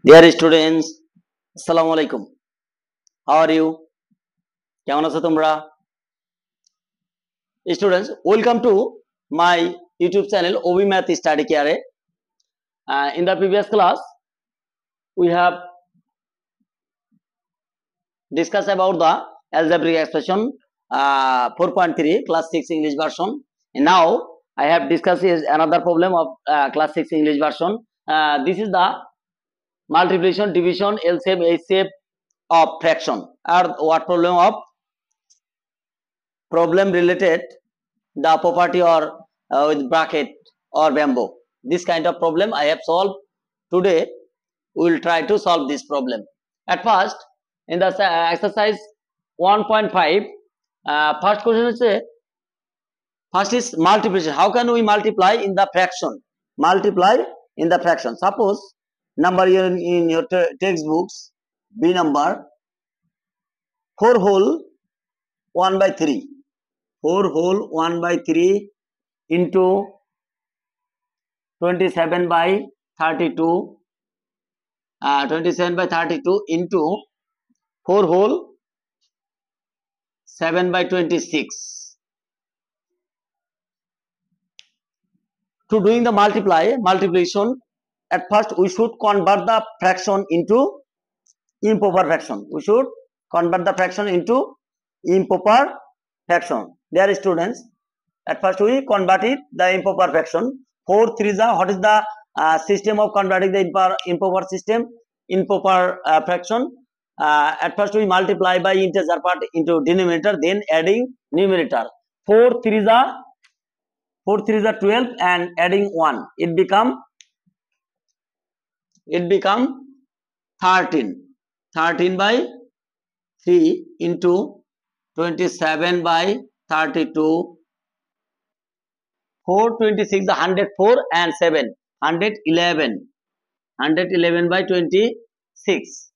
Dear students, Assalamu alaikum. How are you? কেমন আছো তোমরা? Students, welcome to my YouTube channel OB Math Study Care. In the previous class, we have discussed about the algebraic expression 4.3 class 6 English version. And now I have discussed another problem of class 6 English version. This is the multiplication, division, L shape, H shape of fraction. Or what problem related the property or with bracket or bamboo. This kind of problem I have solved. Today we will try to solve this problem. At first, in the exercise 1.5, first question is first is multiplication. How can we multiply in the fraction? Multiply in the fraction. Suppose number in your textbooks, B number 4 whole 1 by 3. 4 whole 1 by 3 into 27 by 32, 27 by 32 into 4 whole 7 by 26. To doing the multiplication, at first we should convert the fraction into improper fraction. We should convert the fraction into improper fraction. Dear students, at first we converted the improper fraction. 4 3s are, what is the system of converting the improper system? Improper fraction. At first we multiply by integer part into denominator, then adding numerator. 4 3s are 12 and adding 1. It become 13. 13 by 3 into 27 by 32, 426, the 104 and 7, 111 by 26.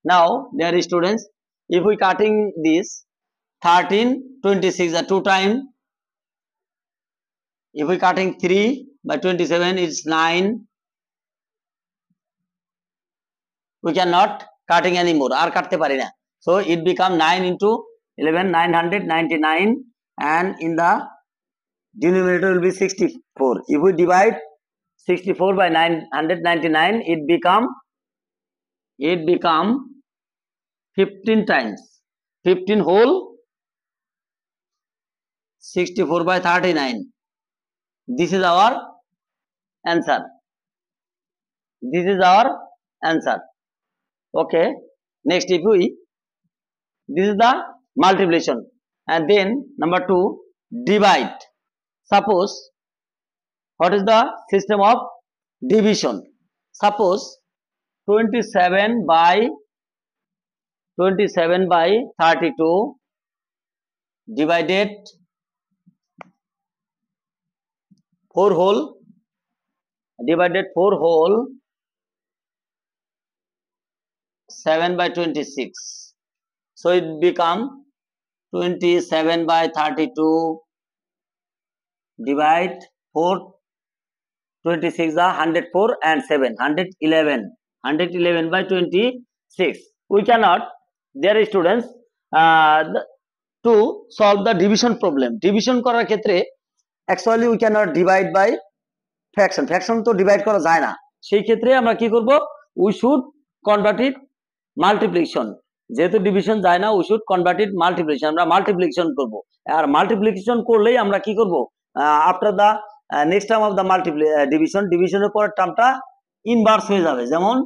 Now, dear students, if we cutting this 13, 26 are 2 times. If we cutting 3 by 27, it's 9. We cannot cutting anymore. Ar katte pari na. So it become 9 into 11, 999, and in the denominator will be 64. If we divide 64 by 999, it become 15 times. 15 whole 64 by 39. This is our answer. This is our answer. Okay. Next, if we, this is the multiplication, and then number 2, divide. Suppose, what is the system of division? Suppose 27 by 32 divided 4 whole 7 by 26. So it become 27 by 32 divide 4, 26 are 104 and 7, 111 by 26. We cannot, dear students, to solve the division problem. Division করার ক্ষেত্রে actually we cannot divide by fraction. Fraction তো divide করা যায় না। সেই ক্ষেত্রে আমরা কি করব? We should convert it multiplication. যেহেতু ডিভিশন যায় না, we should convert it multiplication. আমরা multiplication করব। আর multiplication করলেই আমরা কি করব? After the next term of the divisionের পরের টার্মটা ইনভার্স হয়ে যাবে। যেমন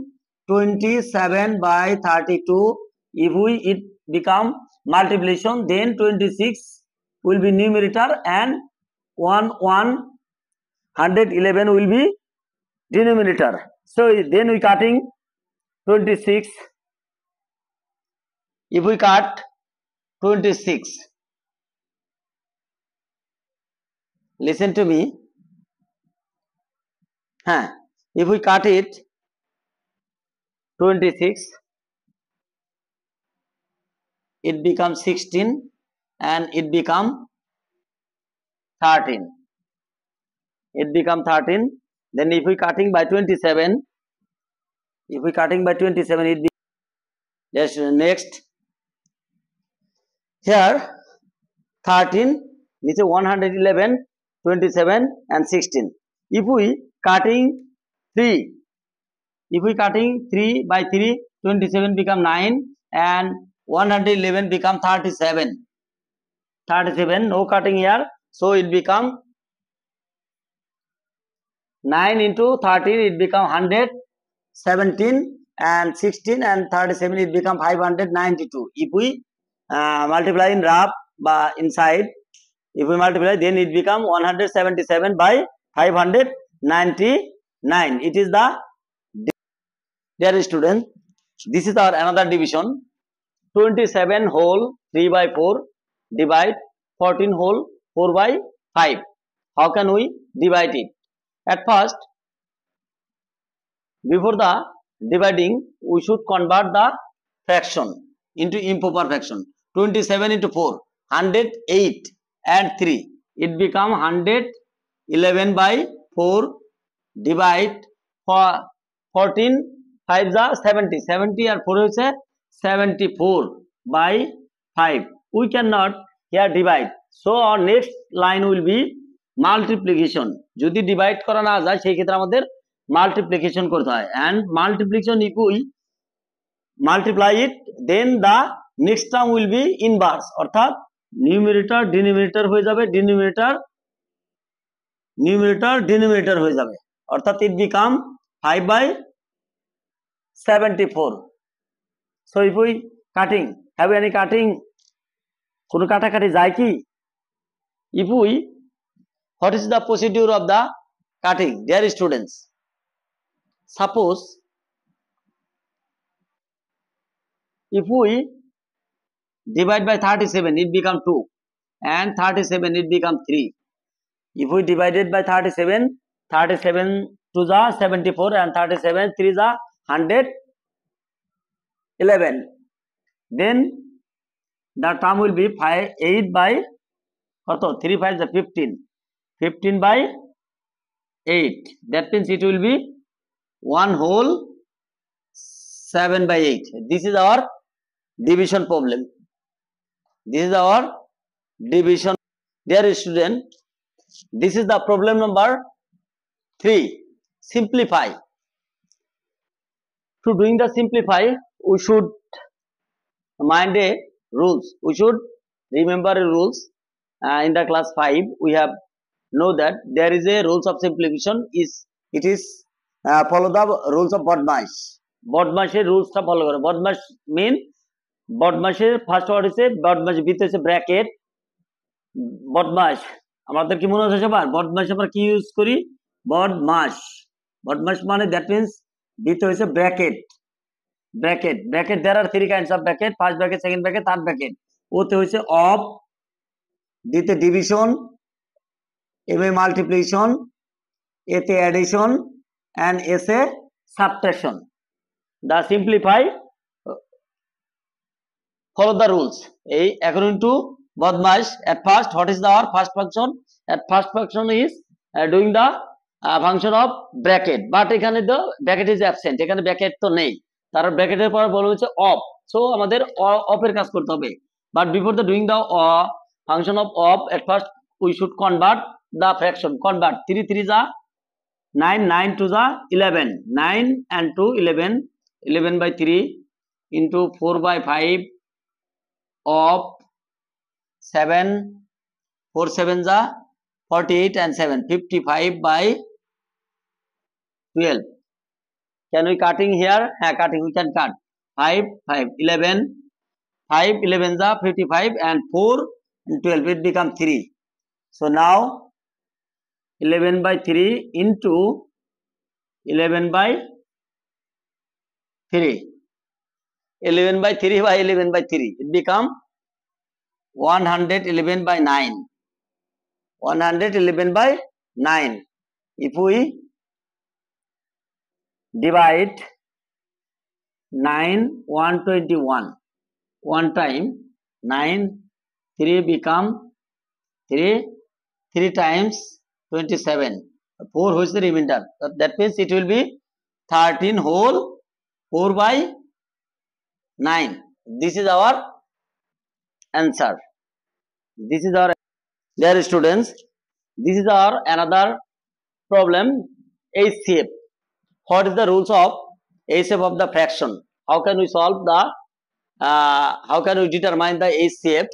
27 by 32, if it become multiplication, then 26 will be numerator and 111 will be denominator. So then we cutting 26. If we cut 26, listen to me. If we cut it 26, it becomes 16 and it become 13. It become 13. Then if we cutting by 27, If we cutting by 27, it be yes. Next, here 13, niche 111, 27 and 16. If we cutting 3, if we cutting 3 by 3, 27 become 9 and 111 become 37. 37, no cutting here, so it become 9 into 13, it become 117 and 16 and 37, it become 592. If we multiply in rough by inside, if we multiply, then it become 177 by 599. It is the, dear student, this is our another division. 27 whole 3 by 4 divide 14 whole 4 by 5. How can we divide it? At first, before the dividing, we should convert the fraction into improper fraction. 27 into 4, 108 and 3. It become 111 by 4 divide for 14 5 the 70. 70 and 4 is 74 by 5. We cannot here divide. So our next line will be multiplication. যদি divide করা না যায় সেই ক্ষেত্রে আমাদের multiplication করতে হয়, and multiplication if we multiply it, then the next term will be inverse, অর্থাৎ numerator denominator হয়ে যাবে, numerator denominator হয়ে যাবে, অর্থাৎ it become 5 by 74. So if we cutting, have any cutting, কোনো কাটাকাটি যায় কি? If we, what is the procedure of the cutting, dear students? Suppose if we divide by 37, it become 2 and 37 it become 3. If we divided by 37, 37 to the 74 and 37 3 the 111, then the term will be 8 by 3 5 the 15, 15 by 8. That means it will be 1 whole 7 by 8. This is our division problem. This is our division. Dear student, this is the problem number 3. Simplify. To doing the simplify, we should mind a rules. We should remember rules. In the class 5, we have know that there is a rules of simplification. It is follow the rules of BODMAS. BODMASের রুলসটা follow করো। BODMAS mean, BODMASের first word হচ্ছে BODMAS, ভিতরে হচ্ছে bracket. BODMAS আমাদের কি মনে হচ্ছে সবার? BODMAS আমরা কি ইউজ করি? BODMAS মানে দ্যাট মিন্স ভিতরে হচ্ছে bracket. There are 3 kinds of bracket: first bracket, second bracket, third bracket. ওতে হচ্ছে অফ, দিতে ডিভিশন, এমে মাল্টিপ্লিকেশন, এতে অ্যাডিশন and এসে subtraction. The simplify, follow the rules. According to BODMAS, at first, what is our first function? At first function is doing the function of bracket, but এখানে the bracket is absent, এখানে bracket তো নেই, তার ব্র্যাকেটের পর বলা হচ্ছে of, so আমাদের অফের কাজ করতে হবে। But before the doing the function of off, at first we should convert the fraction. Convert 3 3 the 9, 9 to the 11, 9 and 2 11, 11 by 3 into 4 by 5 of 7, 4 7 the 48 and 7, 55 by 12. Can we cutting here? Cutting, we can cut 5 5 11, 5 11 the 55 and 4 and 12, it become 3. So now 11 by 3 into 11 by 3, 11 by 3 by 11 by 3, it become 111 by 9, 111 by 9. If we divide 9 121, one time 9 3 become 3 times 27, 4 who is the remainder, that means it will be 13 whole 4/9. This is our answer. This is our, dear students, this is our another problem, HCF. What is the rules of HCF of the fraction? How can we solve the how can we determine the HCF?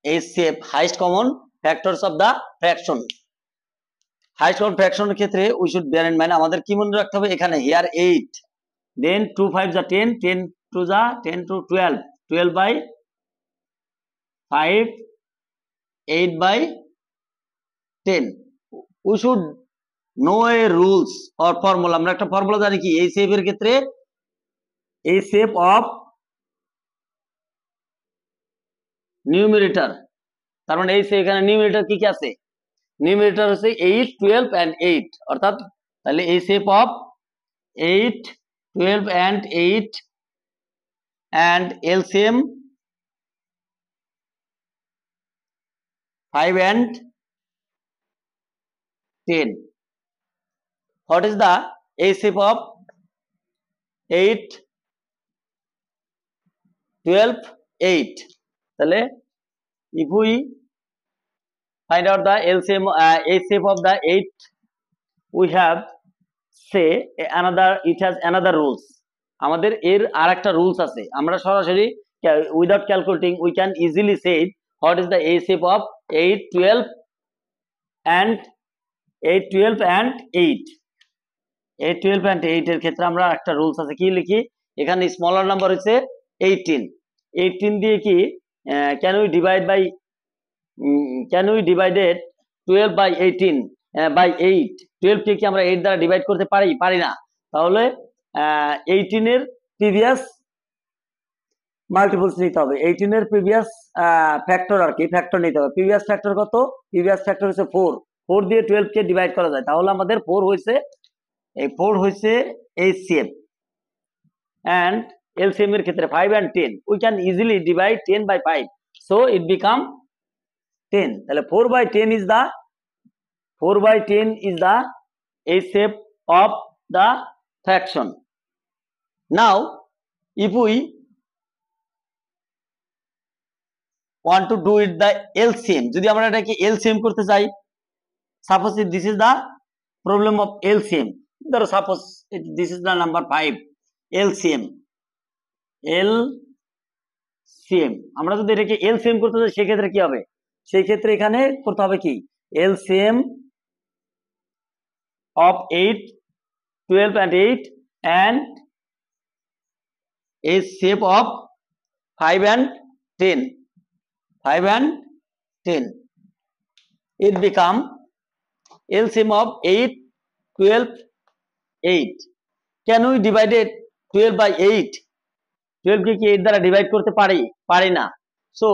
HCF, highest common factors of the fraction. Highest common fraction এর ক্ষেত্রে we should bear in mind আমাদের কি মনে রাখতে হবে, এখানে here 8, then 2 5 যা 10, 10 2 যা 10 to 12, 12/5, 8/10. We should know a rules or formula. আমরা একটা ফর্মুলা জানি কি HCF এর ক্ষেত্রে, HCF of নিউমারেটর, তার মানে এই এখানে নিউমারেটর কি কি আছে, নিউমারেটর হচ্ছে 8 12 and 8, অর্থাৎ তাহলে HCF of 8 12 and 8 and LCM 5 and 10. What is the HCF of 8 12 8? তাহলে if we find out the LCM HCF of the 8, we have say another, it has another rules. আমাদের এর আরেকটা রুলস আছে, আমরা সরাসরি without calculating we can easily say what is the HCF of 8 12 and 8 12 and 8. 8 12 and 8 এর ক্ষেত্রে আমরা একটা রুলস আছে, কি লিখি এখানে স্মলার নাম্বার হচ্ছে 18, 18 দিয়ে কি can we divide by can we divided 12 by 18 by 8, 12 কে কি আমরা 8 দ্বারা ডিভাইড করতে পারি না, তাহলে 18 এর প্রিভিয়াস মাল্টিপলস নিতে হবে, 18 এর প্রিভিয়াস ফ্যাক্টর আর কি, ফ্যাক্টর নিতে হবে। প্রিভিয়াস ফ্যাক্টর কত, প্রিভিয়াস ফ্যাক্টর হচ্ছে 4, 4 দিয়ে 12 কে ডিভাইড করা যায়, তাহলে আমাদের 4 হইছে, এই 4 হইছে HCF। and LCM এর ক্ষেত্রে 5 and 10, we can easily divide 10 by 5, so it become 10, তাহলে 4/10 is the 4/10 is the HCF of the fraction. Now if we want to do it the LCM, যদি আমরা এটাকে LCM করতে চাই, suppose this is the problem of LCM, ধরো suppose this is the number 5, LCM আমরা যদি এটাকে LCM করতে চাই সেক্ষেত্রে কি হবে, সেই ক্ষেত্রে এখানে করতে হবে কি LCM of 8 12 and 8 and HCF of 5 and 10, 5 and 10, it become LCM of 8 12 8. Can we divide it 12 by 8? 12 কে কি 8 দ্বারা ডিভাইড করতে পারি না, সো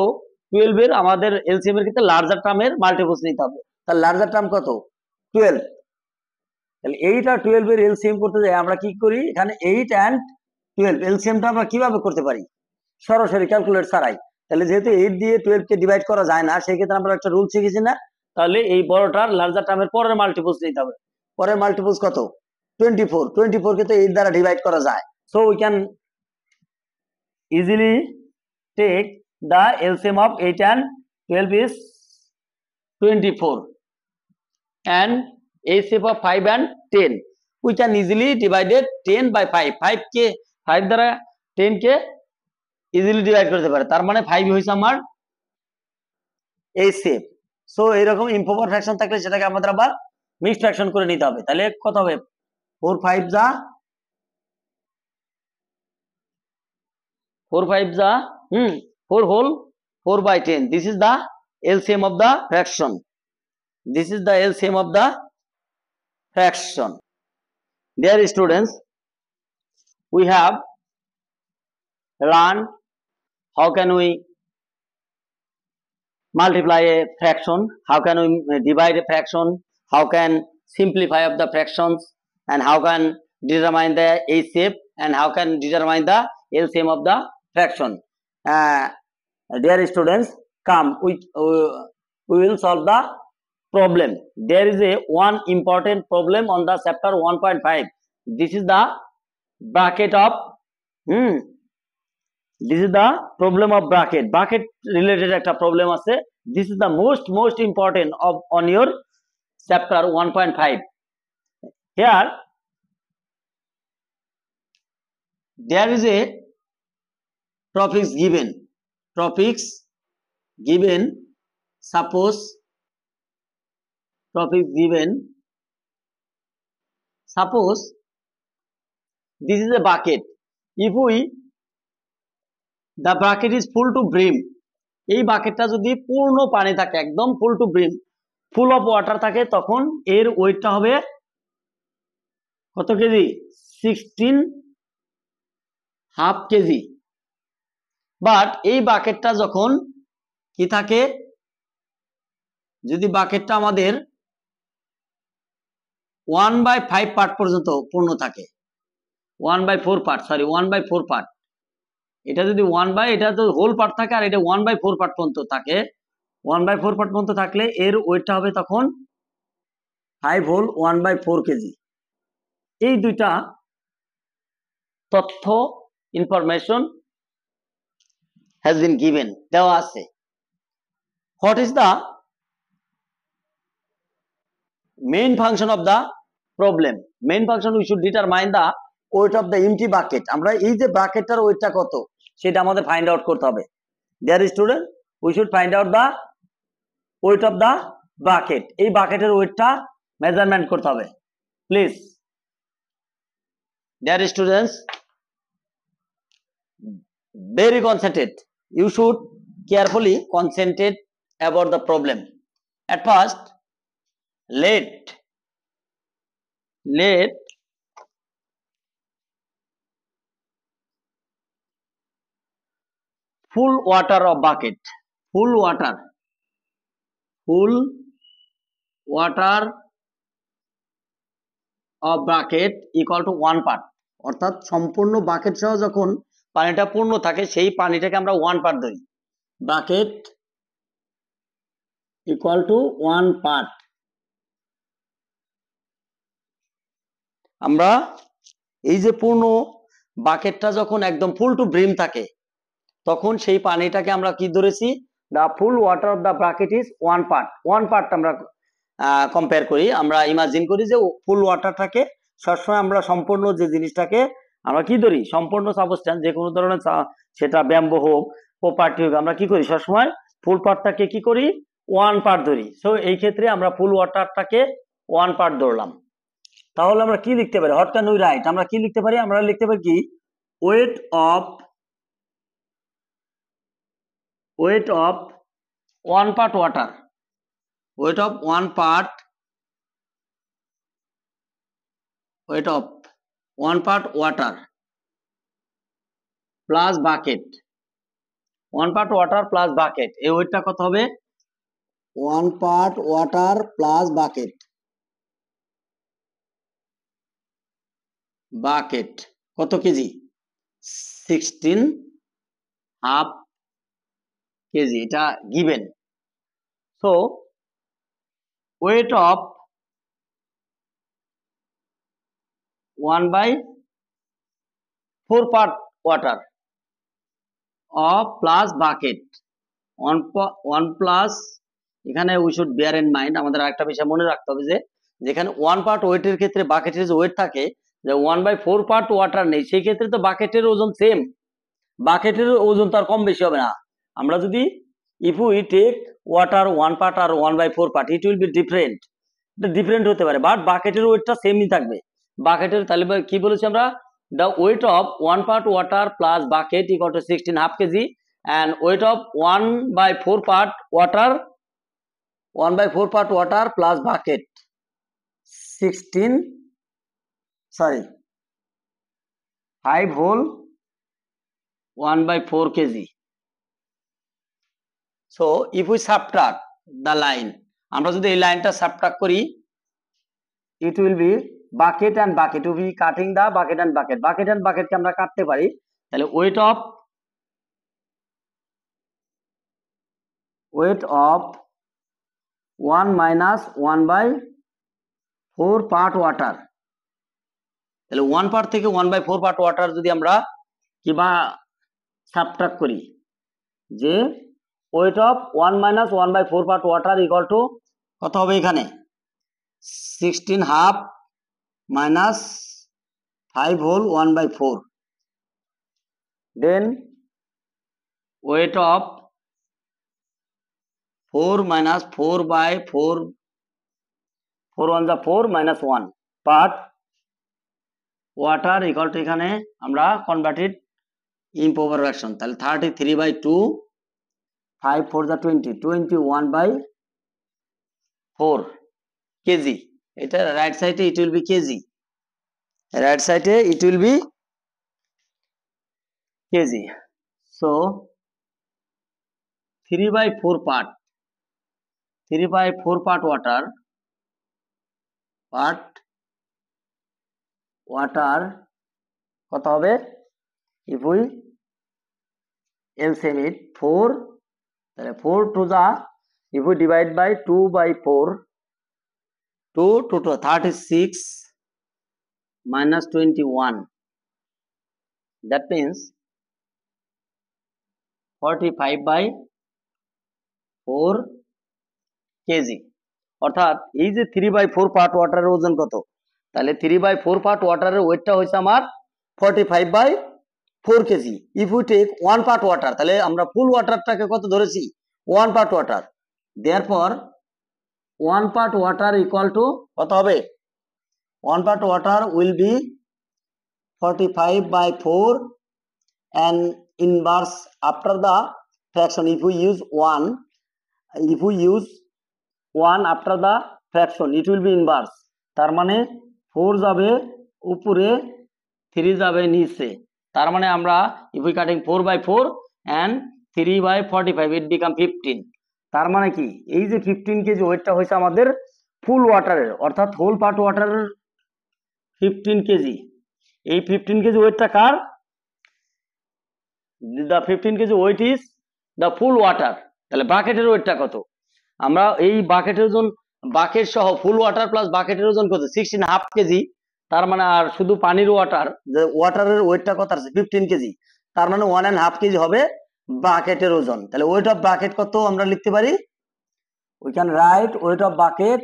12 এর আমাদের LCM এর ক্ষেত্রে লার্জার টার্মের মাল্টিপলস নিতে হবে। তাহলে লার্জার টার্ম কত 12, তাহলে 8 আর 12 এর LCM করতে যাই আমরা কি করি, এখানে 8 and 12 LCMটা আমরা কিভাবে করতে পারি, সরাসরি ক্যালকুলেটর ছাড়াই। তাহলে যেহেতু 8 দিয়ে 12 কে ডিভাইড করা যায় না, সেই ক্ষেত্রে আমরা একটা রুল শিখেছি না, তাহলে এই বড়টার লার্জার টার্মের পরের মাল্টিপলস নিতে হবে। পরের মাল্টিপলস কত 24, 24 কে তো 8 দ্বারা ডিভাইড করা যায়, so we can easily take the LCM of 8 and 12 is 24 and HCF of 5 and 10, we can easily divide it 10 by 5, 5 কে 5 দ্বারা 10 কে ইজিলি ডিভাইড করতে পারে, তার মানে 5 হইছে আমার HCF। সো এরকম ইম্প্রপার ফ্র্যাকশন থাকলে সেটাকে আমাদের আবার মিক্সড ফ্র্যাকশন করে নিতে হবে। তাহলে কত হবে 4 5 যা 4 5 যা 4 whole 4/10, this is the LCM of the fraction, this is the LCM of the fraction. Dear students, we have learned how can we multiply a fraction, how can we divide a fraction, how can simplify of the fractions, and how can determine the HCF, and how can determine the LCM of the fraction. Dear students, come we will solve the problem. There is a one important problem on the chapter 1.5. This is the bracket of This is the problem of bucket. Bucket related একটা problem আছে. This is the most important of on your chapter 1.5. Here there is a topics given. Suppose topics given. Suppose this is a bucket. If the bucket is full to brim, এই বাকেটটা যদি পূর্ণ পানি থাকে, একদম full to brim, full of water থাকে, তখন এর ওয়েটটা হবে কত কেজি? 16.5 কেজি। বাট এই বাকেটটা যখন কি থাকে, যদি বাকেটটা আমাদের 1/5 পার্ট পর্যন্ত পূর্ণ থাকে, 1/4 পার্ট, এটা যদি এটা তো হোল পার্ট থাকে, আর এটা 1/4 পার্ট পর্যন্ত থাকে, 1/4 পার্ট পর্যন্ত থাকলে এর ওয়েটটা হবে তখন 5 হোল 1/4 কেজি। এই দুইটা তথ্য ইনফরমেশন হ্যাজ বিন গিভেন, দেওয়া আছে। What is the main function of the problem? Main function, we should determine the weight of the MT bucket. আমরা এই যে বাকেটটার ওয়েটটা কত সেটা আমাদের ফাইন্ড আউট করতে হবে। Dear student, we should find out the weight of the bucket. এই বাকেটের ওয়েটটা মেজারমেন্ট করতে হবে। Please dear students, very concentrate. You should carefully concentrate about the problem. At first, let full water of bucket, full water of bucket equal to 1 part. অর্থাৎ সম্পূর্ণ bucket সহ যখন পানিটা পূর্ণ থাকে সেই পানিটাকে আমরা 1 পার্ট ধরি। Bucket equal to 1 part. আমরা এই যে পূর্ণ বাকেটটা যখন একদম ফুল টু ব্রিম থাকে তখন সেই পানিটাকে আমরা কি ধরেছি? The full water of the bucket is 1 part. 1 part আমরা কম্পেয়ার করি, আমরা ইমাজিন করি যে ফুল ওয়াটারটাকে সবসময় আমরা সম্পূর্ণ যে জিনিসটাকে আমরা কি ধরি, সম্পূর্ণ সাবস্টেন্স যে কোনো ধরনের, সেটা ব্যাম্বো হোক, প্রপার্টি হোক, আমরা কি করি সবসময় ফুল পার্টটাকে কি করি? 1 পার্ট ধরি। সো এই ক্ষেত্রে আমরা ফুল ওয়াটারটাকে 1 পার্ট ধরলাম। তাহলে আমরা কি লিখতে পারি? What can we write? আমরা কি লিখতে পারি? আমরা লিখতে পারি কি? Wait of 1 part water, weight of 1 part water plus bucket, 1 part water plus bucket, এই ওয়েটটা কত হবে? 1 part water plus bucket কত কেজি? 16.5 কেজি, এটা given. So weight of 1/4 part water of plus bucket 1 plus, এখানে we should bear in mind, আমাদের আরেকটা বিষয় মনে রাখতে হবে যে যেখানে 1 part ওয়েটের ক্ষেত্রে বাকেটের যে ওয়েট থাকে, যে 1/4 part ওয়াটার নেই, সেই ক্ষেত্রে তো বাকেটের ওজন সেম, বাকেটের ওজন তো আর কম বেশি হবে না। আমরা যদি if we take water 1 part আর 1/4 part, it will be different, এটা ডিফারেন্ট হতে পারে, বাট বাকেটের ওয়েটটা সেমই থাকবে। বাকেটের তাহলে কি বলেছি আমরা? the weight of 1 part water plus bucket equal to 16.5 kg and weight of 1/4 part water plus bucket 5 whole 1/4 kg. So if we subtract the line, আমরা যদি এই লাইনটা সাবট্রাক্ট করি, it will be bucket and bucket, to be cutting the bucket and bucket কে আমরা কাটতে পারি। তাহলে weight of 1 minus 1/4 part water, তাহলে 1 পার্ট থেকে 1/4 পার্ট ওয়াটার যদি আমরা কিবা সাবট্রাক্ট করি যে weight of 1 - 1/4 part water equal to কত হবে এখানে 16 half - 5 whole 1/4 then weight of 4 - 4/4 4 1 যা 4 - 1 পার্ট ওয়াটার ইকুয়াল টু এখানে আমরা কনভার্টেড ইম্প্রপার ফ্র্যাকশন তাহলে 33/2 5 4 যা 20 21/4 কেজি এটা রাইট সাইডে it will be KG right side it will be kg so 3/4 part 3/4 part water কত হবে if we LCM it 4 তাহলে 4 to the if we divide by 2/4 2 to 36 minus 21 that means 45/4 KG অর্থাৎ এই যে 3/4 part ওয়াটারের ওজন কত তাহলে 3/4 পার্ট ওয়াটারের ওয়েটটা হচ্ছে আমার 45/4 KG if we take 1 part water তাহলে আমরা ফুল ওয়াটারটাকে কত ধরেছি 1 part water therefore 1 part water equal to কত হবে 1 part water will be 45/4 and inverse after the fraction if we use 1 after the fraction it will be inverse তার মানে 4 যাবে উপরে 3 যাবে নিচে তার মানে আমরা if we cutting 4/4 and 3/45 it become 15 তার মানে কি এই যে 15 কেজি ওয়েটটা হইছে আমাদের ফুল ওয়াটারের অর্থাৎ হোল পার্ট ওয়াটারের 15 কেজি এই 15 কেজি ওয়েটটা কার the 15 KG weight is the full water তাহলে বাকেটের ওয়েটটা কত আমরা এই বাকেটের ওজন বাকেট সহ ফুল ওয়াটার প্লাস বাকেটের ওজন কত 16 হাফ কেজি তার মানে আর শুধু পানির ওয়াটার যে ওয়াটারের ওয়েটটা কত আছে 15 কেজি তার মানে 1.5 কেজি হবে বাকেটের ওজন তাহলে ওয়েট অফ বাকেট কত আমরা লিখতে পারি we can write weight of bucket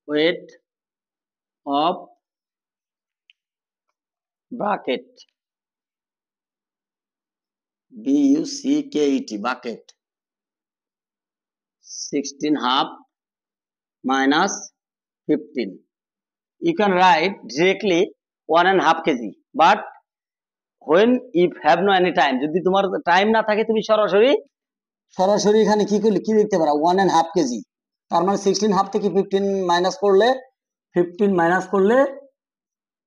weight of bucket bucket bucket 16 half minus 15 you can write directly 1.5 kg but when if have no any time যদি তোমার টাইম না থাকে তুমি সরাসরি এখানে কি লিখতে পারো 1.5 kg তার মানে 16 হাফ থেকে 15 মাইনাস করলে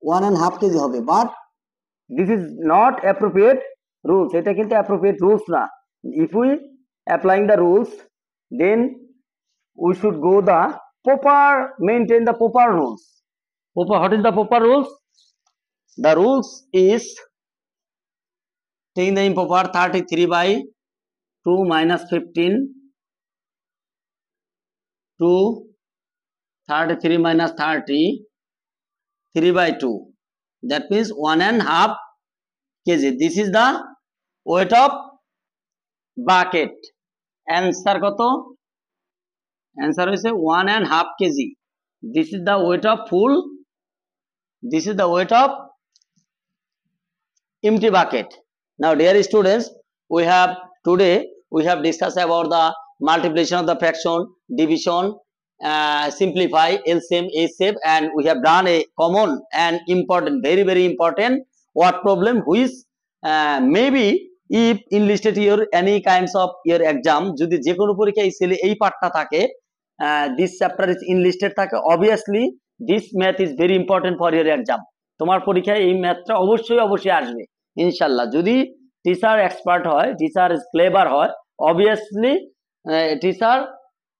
1.5 kg হবে but this is not appropriate rules এটা কিন্তু appropriate rules না if we applying the rules then we should go the maintain the proper rules what is the proper rules the rules is taking the improper 33/2 minus 15 to 33 minus 30 3/2 that means 1.5 kg this is the weight of bucket answer কত answer হইছে 1.5 kg this is the weight of full this is the weight of empty bucket now dear students today we have discussed about the multiplication of the fraction division simplify LCM HCF and we have done a common and important very very important word problem which maybe if enlisted your any kinds of your exam যদি যে কোনো পরীক্ষায় এই পার্টটা থাকে this chapter is enlisted থাকে obviously this math is very important for your exam তোমার পরীক্ষায় এই ম্যাথটা অবশ্যই আসবে ইনশাআল্লাহ যদি টিচার এক্সপার্ট হয় টিচার ইজ ক্লেভার হয় obviously teacher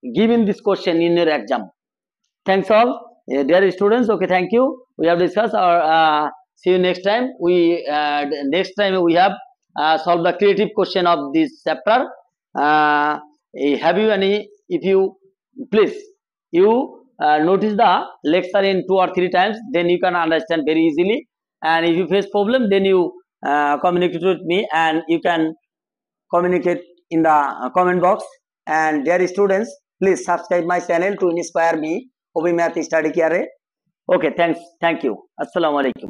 giving this question in your exam thanks all dear students okay thank you we have discussed our see you next time we have solve the creative question of this chapter. Have you any? If you please, you notice the lecture in 2 or 3 times, then you can understand very easily. And if you face problem, then you communicate with me, and you can communicate in the comment box. And dear students, please subscribe my channel to inspire me. Hobby Math Study Care. Okay, thanks. Thank you. Assalamu alaikum.